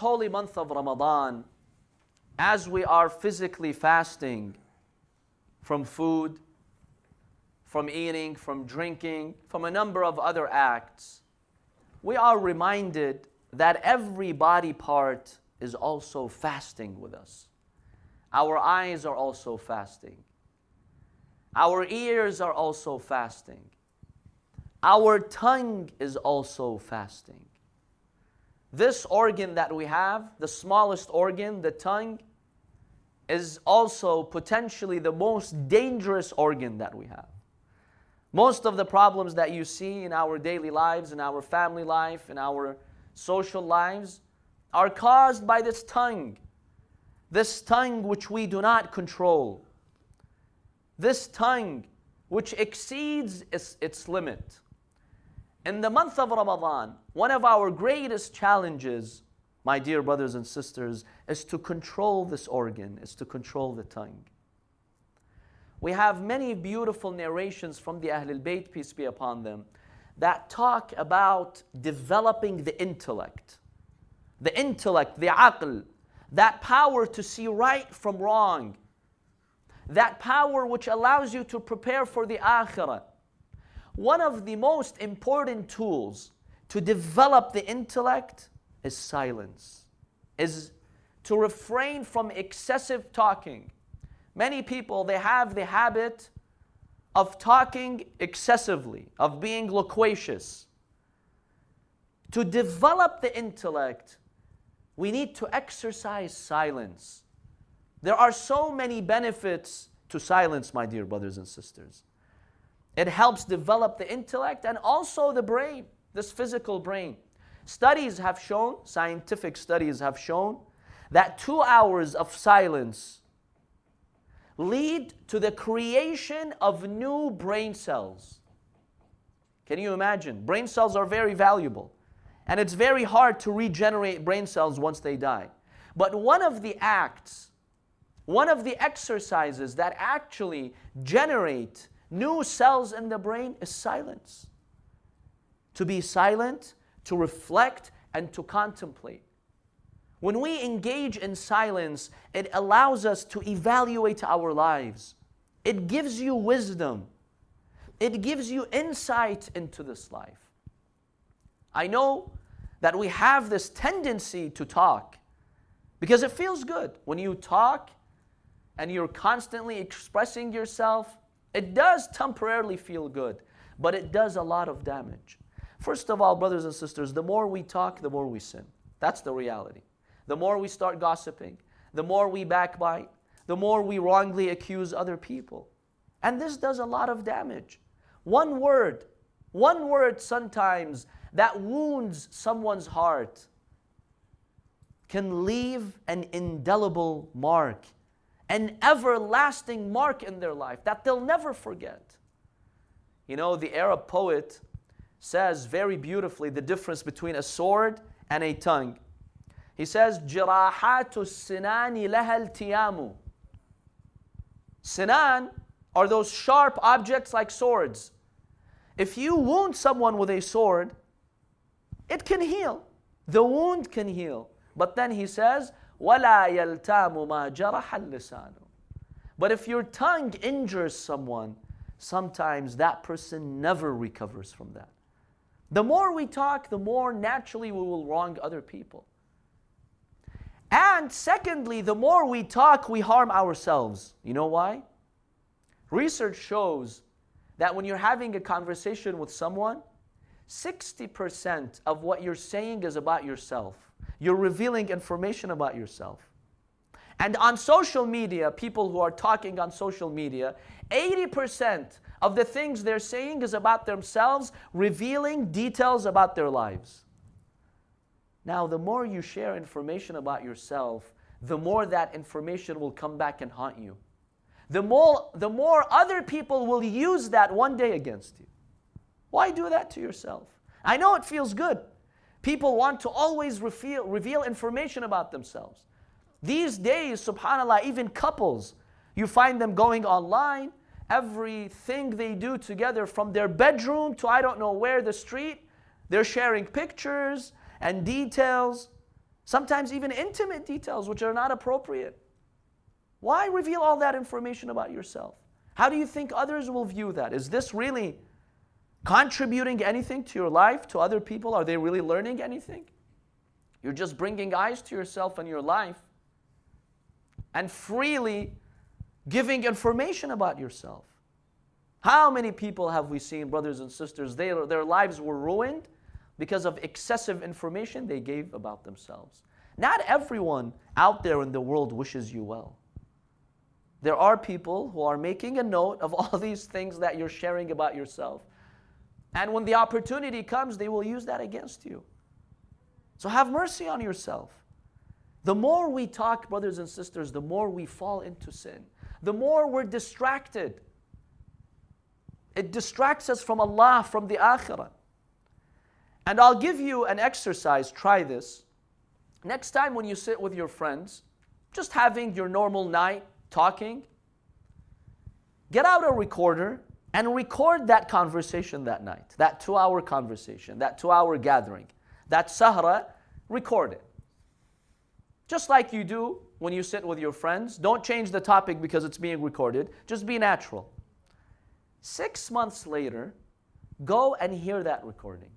holy month of Ramadan, as we are physically fasting from food, from eating, from drinking, from a number of other acts, we are reminded that every body part is also fasting with us. Our eyes are also fasting. Our ears are also fasting. Our tongue is also fasting. This organ that we have, the smallest organ, the tongue, is also potentially the most dangerous organ that we have. Most of the problems that you see in our daily lives, in our family life, in our social lives, are caused by this tongue. This tongue which we do not control. This tongue which exceeds its limit. In the month of Ramadan, one of our greatest challenges, my dear brothers and sisters, is to control this organ, is to control the tongue. We have many beautiful narrations from the Ahlul Bayt, peace be upon them, that talk about developing the intellect. The intellect, the aql, that power to see right from wrong. That power which allows you to prepare for the akhirah. One of the most important tools to develop the intellect is silence, is to refrain from excessive talking. Many people, they have the habit of talking excessively, of being loquacious. To develop the intellect, we need to exercise silence. There are so many benefits to silence, my dear brothers and sisters. It helps develop the intellect and also the brain, this physical brain. Studies have shown, scientific studies have shown, that 2 hours of silence lead to the creation of new brain cells. Can you imagine? Brain cells are very valuable, and it's very hard to regenerate brain cells once they die. But one of the acts, one of the exercises that actually generate new cells in the brain is silence. To be silent, to reflect, and to contemplate. When we engage in silence, it allows us to evaluate our lives. It gives you wisdom. It gives you insight into this life. I know that we have this tendency to talk because it feels good. When you talk and you're constantly expressing yourself, it does temporarily feel good, but it does a lot of damage. First of all, brothers and sisters, the more we talk, the more we sin. That's the reality. The more we start gossiping, the more we backbite, the more we wrongly accuse other people. And this does a lot of damage. One word sometimes that wounds someone's heart can leave an indelible mark, an everlasting mark in their life that they'll never forget. You know, the Arab poet says very beautifully the difference between a sword and a tongue. He says, جِرَاحَاتُ السِّنَانِ لَهَا الْتِيَامُ. Sinan are those sharp objects like swords. If you wound someone with a sword, it can heal. The wound can heal. But then he says, وَلَا يَلْتَامُ مَا جَرَحَ اللِّسَانُ. But if your tongue injures someone, sometimes that person never recovers from that. The more we talk, the more naturally we will wrong other people. And secondly, the more we talk, we harm ourselves. You know why? Research shows that when you're having a conversation with someone, 60% of what you're saying is about yourself. You're revealing information about yourself. And on social media, people who are talking on social media, 80% of the things they're saying is about themselves, revealing details about their lives. Now, the more you share information about yourself, the more that information will come back and haunt you. The more other people will use that one day against you. Why do that to yourself? I know it feels good. People want to always reveal information about themselves. These days, subhanAllah, even couples, you find them going online, everything they do together from their bedroom to I don't know where, the street, they're sharing pictures and details. Sometimes even intimate details which are not appropriate. Why reveal all that information about yourself? How do you think others will view that? Is this really contributing anything to your life, to other people? Are they really learning anything? You're just bringing eyes to yourself and your life and freely giving information about yourself. How many people have we seen, brothers and sisters, their lives were ruined because of excessive information they gave about themselves? Not everyone out there in the world wishes you well. There are people who are making a note of all these things that you're sharing about yourself. And when the opportunity comes, they will use that against you. So have mercy on yourself. The more we talk, brothers and sisters, the more we fall into sin. The more we're distracted. It distracts us from Allah, from the akhirah. And I'll give you an exercise, try this. Next time when you sit with your friends, just having your normal night, talking, get out a recorder and record that conversation that night, that 2-hour conversation, that 2-hour gathering, that sahra, record it. Just like you do when you sit with your friends. Don't change the topic because it's being recorded. Just be natural. 6 months later, go and hear that recording.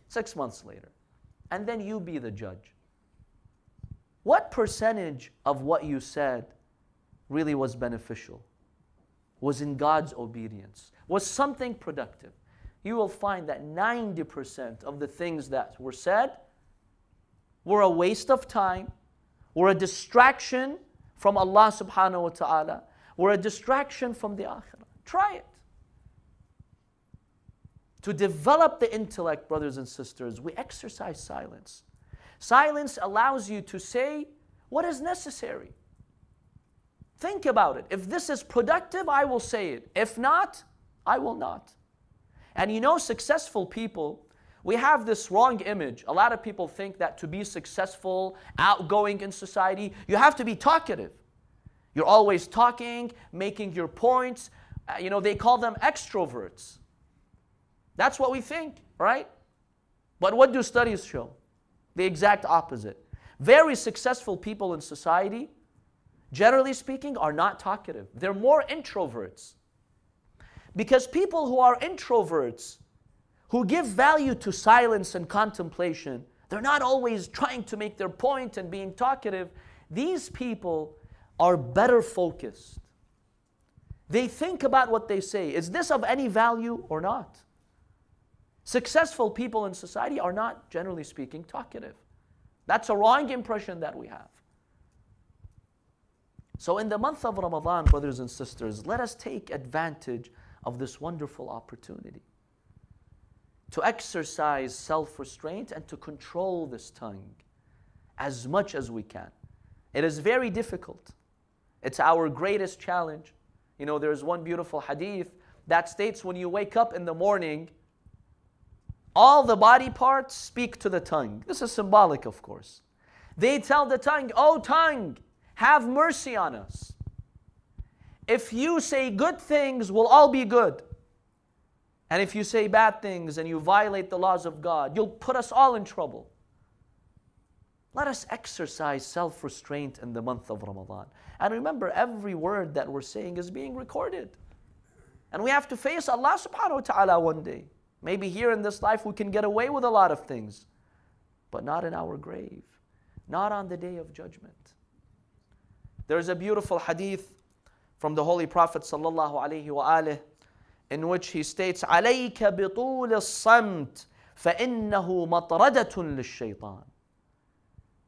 6 months later. And then you be the judge. What percentage of what you said really was beneficial? Was in God's obedience? Was something productive? You will find that 90% of the things that were said were a waste of time, were a distraction from Allah subhanahu wa ta'ala, were a distraction from the akhirah. Try it. To develop the intellect, brothers and sisters, we exercise silence. Silence allows you to say what is necessary. Think about it. If this is productive, I will say it. If not, I will not. And you know, successful people, we have this wrong image. A lot of people think that to be successful, outgoing in society, you have to be talkative. You're always talking, making your points. They call them extroverts. That's what we think, right? But what do studies show? The exact opposite. Very successful people in society, generally speaking, are not talkative. They're more introverts. Because people who are introverts, who give value to silence and contemplation, they're not always trying to make their point and being talkative. These people are better focused. They think about what they say. Is this of any value or not? Successful people in society are not, generally speaking, talkative. That's a wrong impression that we have. So in the month of Ramadan, brothers and sisters, let us take advantage of this wonderful opportunity to exercise self-restraint and to control this tongue as much as we can. It is very difficult. It's our greatest challenge. There's one beautiful hadith that states when you wake up in the morning, all the body parts speak to the tongue. This is symbolic, of course. They tell the tongue, "Oh tongue, have mercy on us. If you say good things, we'll all be good. And if you say bad things and you violate the laws of God, you'll put us all in trouble." Let us exercise self-restraint in the month of Ramadan. And remember, every word that we're saying is being recorded. And we have to face Allah subhanahu wa ta'ala one day. Maybe here in this life we can get away with a lot of things, but not in our grave, not on the day of judgment. There's a beautiful hadith from the Holy Prophet sallallahu alaihi wasallam in which he states, "عليك بطول الصمت فإنه مطردة للشيطان."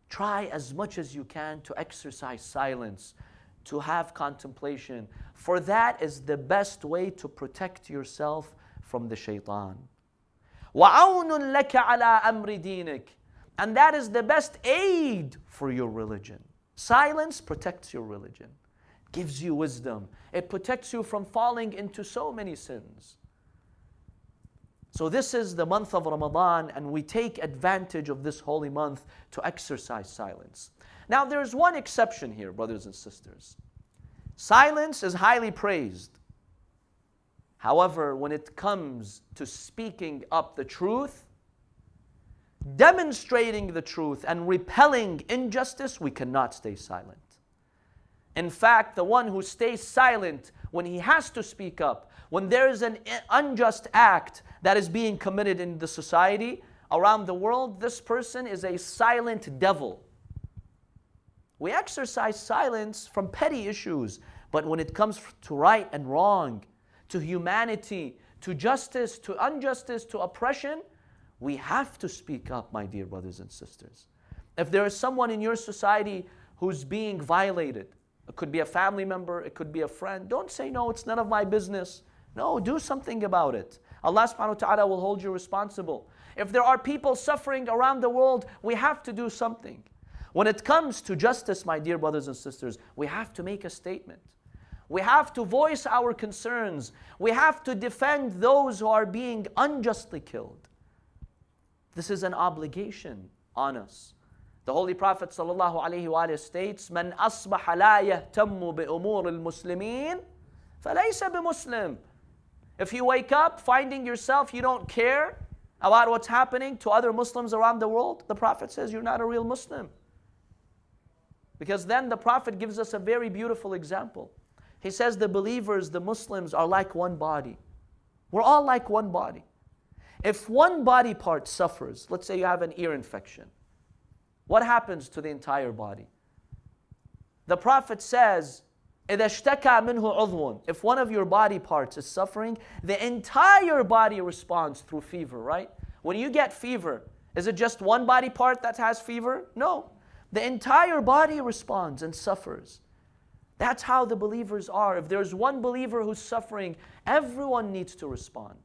Try as much as you can to exercise silence, to have contemplation, for that is the best way to protect yourself from the shaitan. وَعَوْنٌ لَكَ عَلَىٰ أَمْرِ دِينِكَ. And that is the best aid for your religion. Silence protects your religion, gives you wisdom. It protects you from falling into so many sins. So this is the month of Ramadan, and we take advantage of this holy month to exercise silence. Now there's one exception here, brothers and sisters. Silence is highly praised. However, when it comes to speaking up the truth, demonstrating the truth and repelling injustice, we cannot stay silent. In fact, the one who stays silent when he has to speak up, when there is an unjust act that is being committed in the society around the world, this person is a silent devil. We exercise silence from petty issues, but when it comes to right and wrong, to humanity, to justice, to injustice, to oppression, we have to speak up, my dear brothers and sisters. If there is someone in your society who's being violated, it could be a family member, it could be a friend, don't say, no, it's none of my business. No, do something about it. Allah subhanahu wa ta'ala will hold you responsible. If there are people suffering around the world, we have to do something. When it comes to justice, my dear brothers and sisters, we have to make a statement. We have to voice our concerns. We have to defend those who are being unjustly killed. This is an obligation on us. The Holy Prophet ﷺ states, "Man asbaha la yahtammu bi umur al-muslimin, falaysa bi-muslim." If you wake up finding yourself you don't care about what's happening to other Muslims around the world, the Prophet says you're not a real Muslim. Because then the Prophet gives us a very beautiful example. He says the believers, the Muslims, are like one body. We're all like one body. If one body part suffers, let's say you have an ear infection, what happens to the entire body? The Prophet says, إِذَا اشْتَكَى مِنْهُ عُضْوٌ. If one of your body parts is suffering, the entire body responds through fever, right? When you get fever, is it just one body part that has fever? No. The entire body responds and suffers. That's how the believers are. If there's one believer who's suffering, everyone needs to respond.